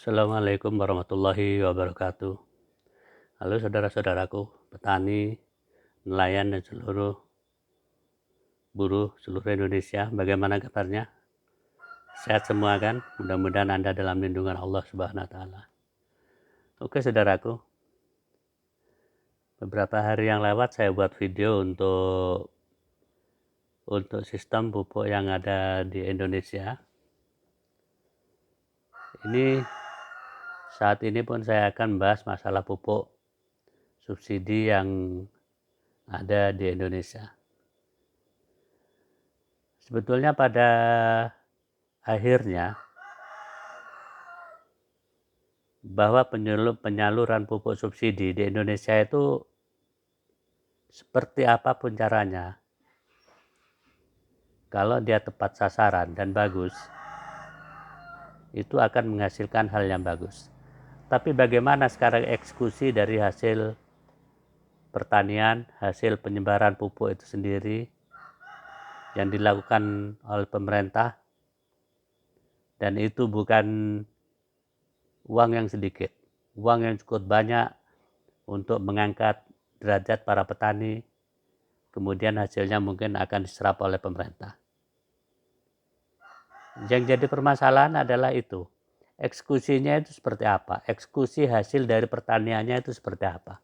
Assalamualaikum warahmatullahi wabarakatuh. Halo saudara-saudaraku, petani, nelayan, dan seluruh buruh seluruh Indonesia. Bagaimana kabarnya? Sehat semua kan? Mudah-mudahan Anda dalam lindungan Allah Subhanahu wa Ta'ala. Oke saudaraku, beberapa hari yang lewat saya buat video untuk sistem pupuk yang ada di Indonesia. Saat ini pun saya akan bahas masalah pupuk subsidi yang ada di Indonesia. Sebetulnya pada akhirnya bahwa penyaluran pupuk subsidi di Indonesia itu seperti apapun caranya, kalau dia tepat sasaran dan bagus, itu akan menghasilkan hal yang bagus. Tapi bagaimana sekarang eksekusi dari hasil pertanian, hasil penyebaran pupuk itu sendiri yang dilakukan oleh pemerintah, dan itu bukan uang yang sedikit, uang yang cukup banyak untuk mengangkat derajat para petani, kemudian hasilnya mungkin akan diserap oleh pemerintah. Yang jadi permasalahan adalah itu, eksekusinya itu seperti apa, eksekusi hasil dari pertaniannya itu seperti apa.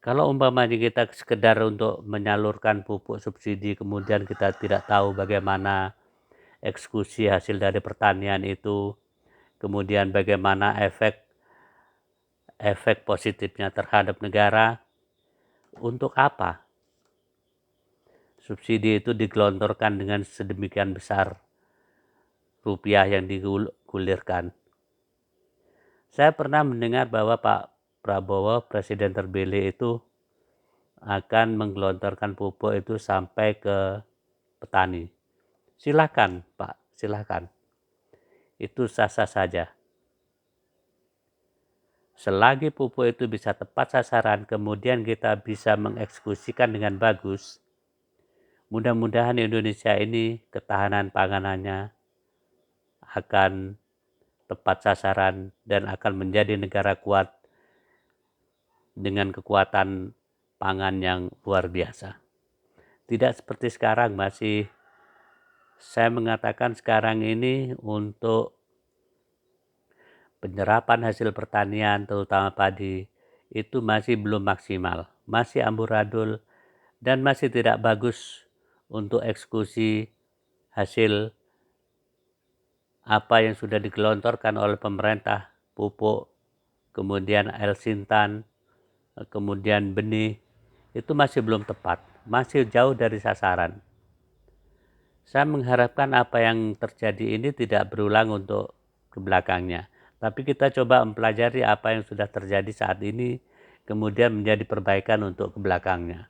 Kalau umpamanya kita sekedar untuk menyalurkan pupuk subsidi, kemudian kita tidak tahu bagaimana eksekusi hasil dari pertanian itu, kemudian bagaimana efek positifnya terhadap negara, untuk apa subsidi itu digelontorkan dengan sedemikian besar rupiah yang digulirkan. Saya pernah mendengar bahwa Pak Prabowo, presiden terpilih itu, akan menggelontorkan pupuk itu sampai ke petani. Silakan Pak, silakan. Itu sah-sah saja. Selagi pupuk itu bisa tepat sasaran, kemudian kita bisa mengeksekusikan dengan bagus, mudah-mudahan Indonesia ini ketahanan panganannya akan tepat sasaran dan akan menjadi negara kuat dengan kekuatan pangan yang luar biasa. Tidak seperti sekarang, saya mengatakan sekarang ini untuk penyerapan hasil pertanian terutama padi itu masih belum maksimal, masih amburadul dan masih tidak bagus untuk eksekusi hasil apa yang sudah digelontorkan oleh pemerintah, pupuk, kemudian air sintan, kemudian benih, itu masih belum tepat, masih jauh dari sasaran. Saya mengharapkan apa yang terjadi ini tidak berulang untuk ke belakangnya, tapi kita coba mempelajari apa yang sudah terjadi saat ini, kemudian menjadi perbaikan untuk ke belakangnya.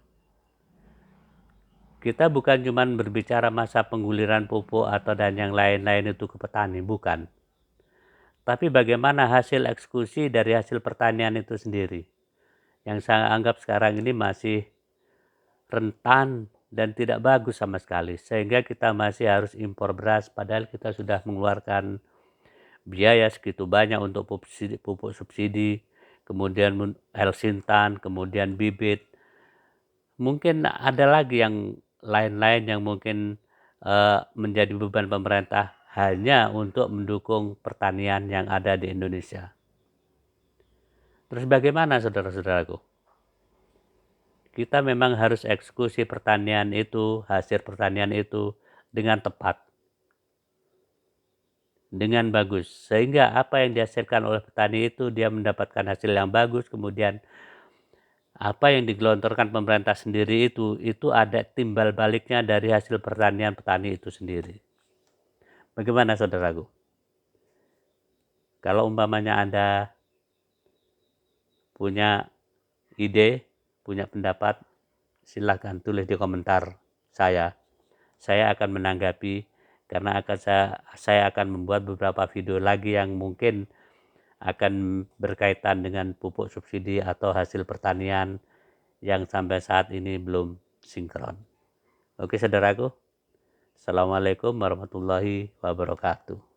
Kita bukan cuma berbicara masa pengguliran pupuk dan yang lain-lain itu ke petani, bukan. Tapi bagaimana hasil eksekusi dari hasil pertanian itu sendiri, yang saya anggap sekarang ini masih rentan dan tidak bagus sama sekali, sehingga kita masih harus impor beras, padahal kita sudah mengeluarkan biaya segitu banyak untuk pupuk subsidi, kemudian air sintan, kemudian bibit. Mungkin ada lagi yang lain-lain yang mungkin menjadi beban pemerintah hanya untuk mendukung pertanian yang ada di Indonesia. Terus bagaimana saudara-saudaraku? Kita memang harus eksekusi pertanian itu, hasil pertanian itu dengan tepat, dengan bagus, sehingga apa yang dihasilkan oleh petani itu dia mendapatkan hasil yang bagus, kemudian apa yang digelontorkan pemerintah sendiri itu ada timbal baliknya dari hasil pertanian petani itu sendiri. Bagaimana saudaraku? Kalau umpamanya Anda punya ide, punya pendapat, silakan tulis di komentar saya. Saya akan menanggapi, karena saya akan membuat beberapa video lagi yang mungkin akan berkaitan dengan pupuk subsidi atau hasil pertanian yang sampai saat ini belum sinkron. Oke saudaraku, Assalamualaikum warahmatullahi wabarakatuh.